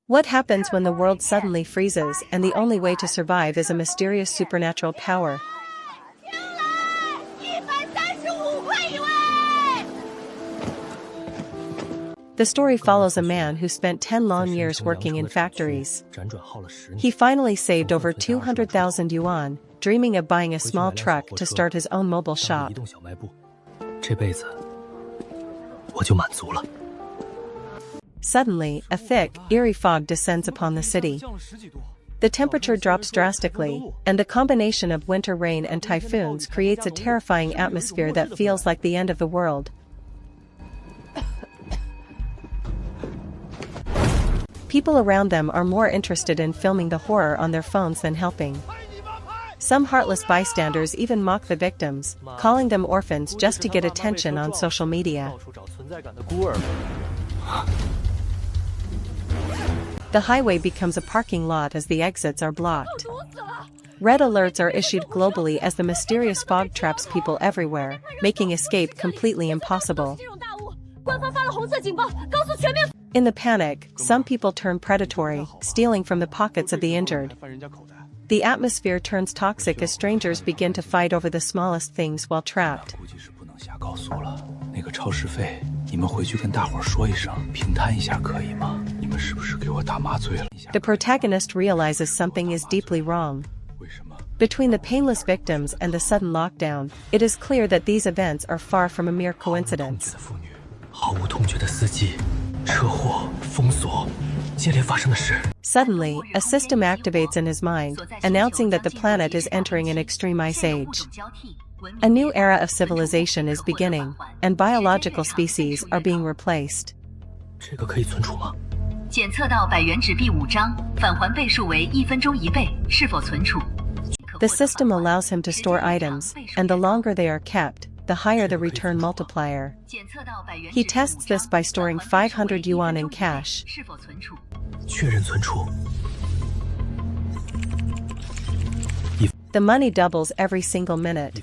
What happens when the world suddenly freezes and the only way to survive is a mysterious supernatural power? The story follows a man who spent 10 long years working in factories. He finally saved over 200,000 yuan, dreaming of buying a small truck to start his own mobile shop. Suddenly, a thick, eerie fog descends upon the city. The temperature drops drastically, and the combination of winter rain and typhoons creates a terrifying atmosphere that feels like the end of the world. People around them are more interested in filming the horror on their phones than helping. Some heartless bystanders even mock the victims, calling them orphans just to get attention on social media. The highway becomes a parking lot as the exits are blocked. Red alerts are issued globally as the mysterious fog traps people everywhere, making escape completely impossible. In the panic, some people turn predatory, stealing from the pockets of the injured. The atmosphere turns toxic as strangers begin to fight over the smallest things while trapped. The protagonist realizes something is deeply wrong. Between the painless victims and the sudden lockdown, it is clear that these events are far from a mere coincidence. Suddenly, a system activates in his mind, announcing that the planet is entering an extreme ice age. A new era of civilization is beginning, and biological species are being replaced. The system allows him to store items, and the longer they are kept, the higher the return multiplier. He tests this by storing 500 yuan in cash. The money doubles every single minute.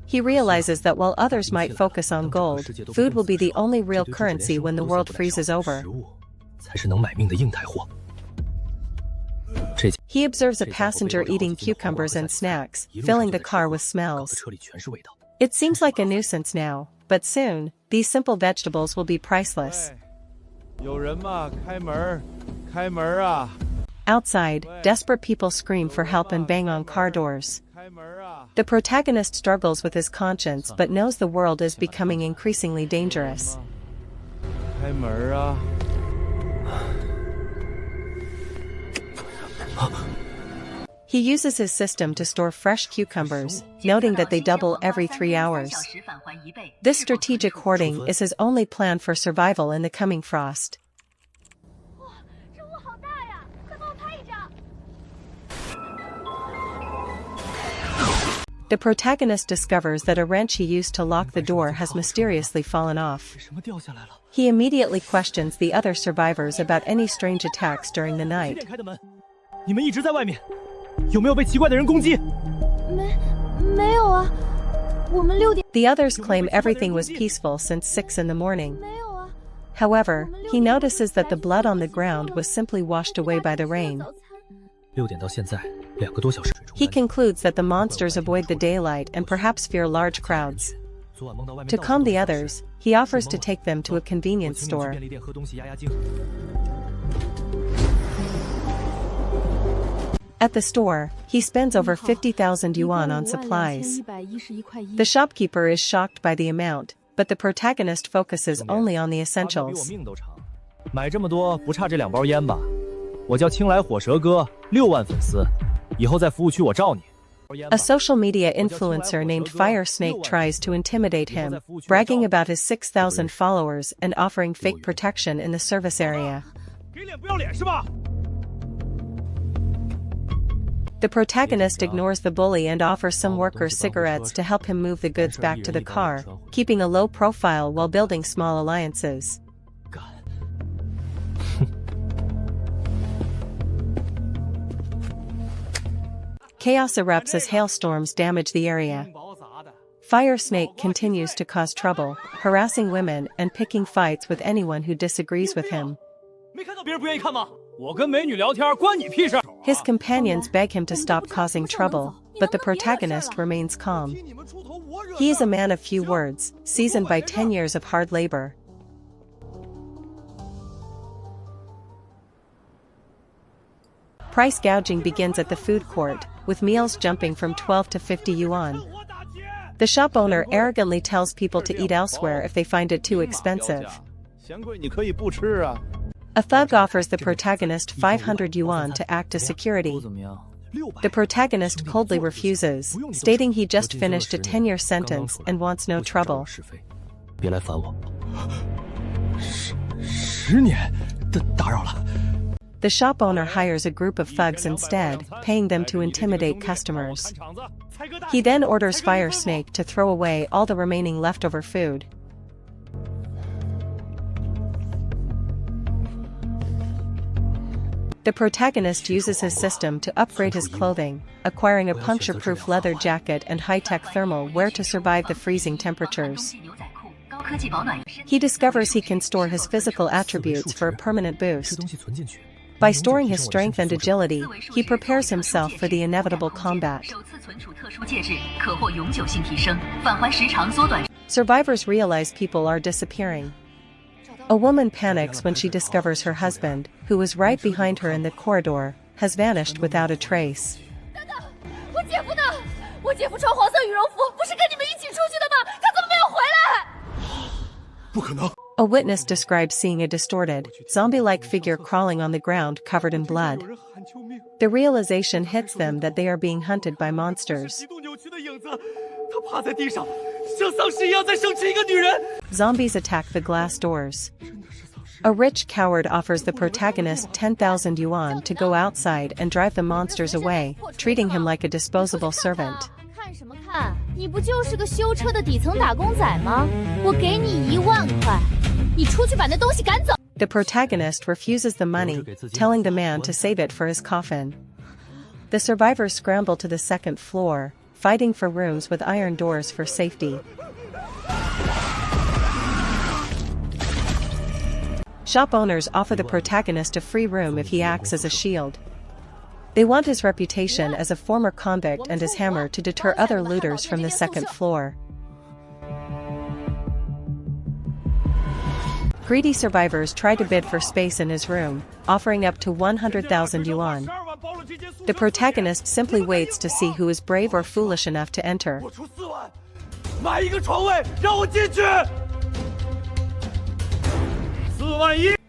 He realizes that while others might focus on gold, food will be the only real currency when the world freezes over. He observes a passenger eating cucumbers and snacks, filling the car with smells. It seems like a nuisance now, but soon, these simple vegetables will be priceless. Outside, desperate people scream for help and bang on car doors. The protagonist struggles with his conscience but knows the world is becoming increasingly dangerous. He uses his system to store fresh cucumbers, noting that they double every 3 hours. This strategic hoarding is his only plan for survival in the coming frost. The protagonist discovers that a wrench he used to lock the door has mysteriously fallen off. He immediately questions the other survivors about any strange attacks during the night. The others claim everything was peaceful since 6 in the morning. However, he notices that the blood on the ground was simply washed away by the rain. He concludes that the monsters avoid the daylight and perhaps fear large crowds. To calm the others, he offers to take them to a convenience store. At the store, he spends over 50,000 yuan on supplies. The shopkeeper is shocked by the amount, but the protagonist focuses only on the essentials. A social media influencer named Fire Snake tries to intimidate him, bragging about his 6,000 followers and offering fake protection in the service area. The protagonist ignores the bully and offers some workers cigarettes to help him move the goods back to the car, keeping a low profile while building small alliances. Chaos erupts as hailstorms damage the area. Fire Snake continues to cause trouble, harassing women and picking fights with anyone who disagrees with him. His companions beg him to stop causing trouble, but the protagonist remains calm. He is a man of few words, seasoned by 10 years of hard labor. Price gouging begins at the food court, with meals jumping from 12 to 50 yuan. The shop owner arrogantly tells people to eat elsewhere if they find it too expensive. A thug offers the protagonist 500 yuan to act as security. The protagonist coldly refuses, stating he just finished a 10-year sentence and wants no trouble. The shop owner hires a group of thugs instead, paying them to intimidate customers. He then orders Fire Snake to throw away all the remaining leftover food. The protagonist uses his system to upgrade his clothing, acquiring a puncture-proof leather jacket and high-tech thermal wear to survive the freezing temperatures. He discovers he can store his physical attributes for a permanent boost. By storing his strength and agility, he prepares himself for the inevitable combat. Survivors realize people are disappearing. A woman panics when she discovers her husband, who was right behind her in the corridor, has vanished without a trace. A witness describes seeing a distorted, zombie-like figure crawling on the ground covered in blood. The realization hits them that they are being hunted by monsters. Zombies attack the glass doors. A rich coward offers the protagonist 10,000 yuan to go outside and drive the monsters away, treating him like a disposable servant. The protagonist refuses the money, telling the man to save it for his coffin. The survivors scramble to the second floor, fighting for rooms with iron doors for safety. Shop owners offer the protagonist a free room if he acts as a shield. They want his reputation as a former convict and his hammer to deter other looters from the second floor. Greedy survivors try to bid for space in his room, offering up to 100,000 yuan. The protagonist simply waits to see who is brave or foolish enough to enter.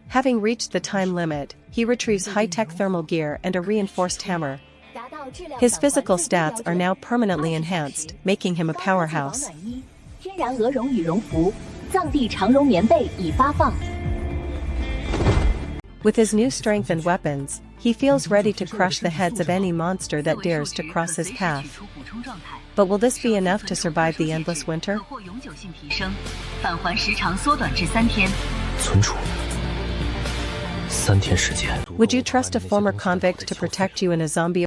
Having reached the time limit, he retrieves high-tech thermal gear and a reinforced hammer. His physical stats are now permanently enhanced, making him a powerhouse. With his new strength and weapons, he feels ready to crush the heads of any monster that dares to cross his path. But will this be enough to survive the endless winter? Would you trust a former convict to protect you in a zombie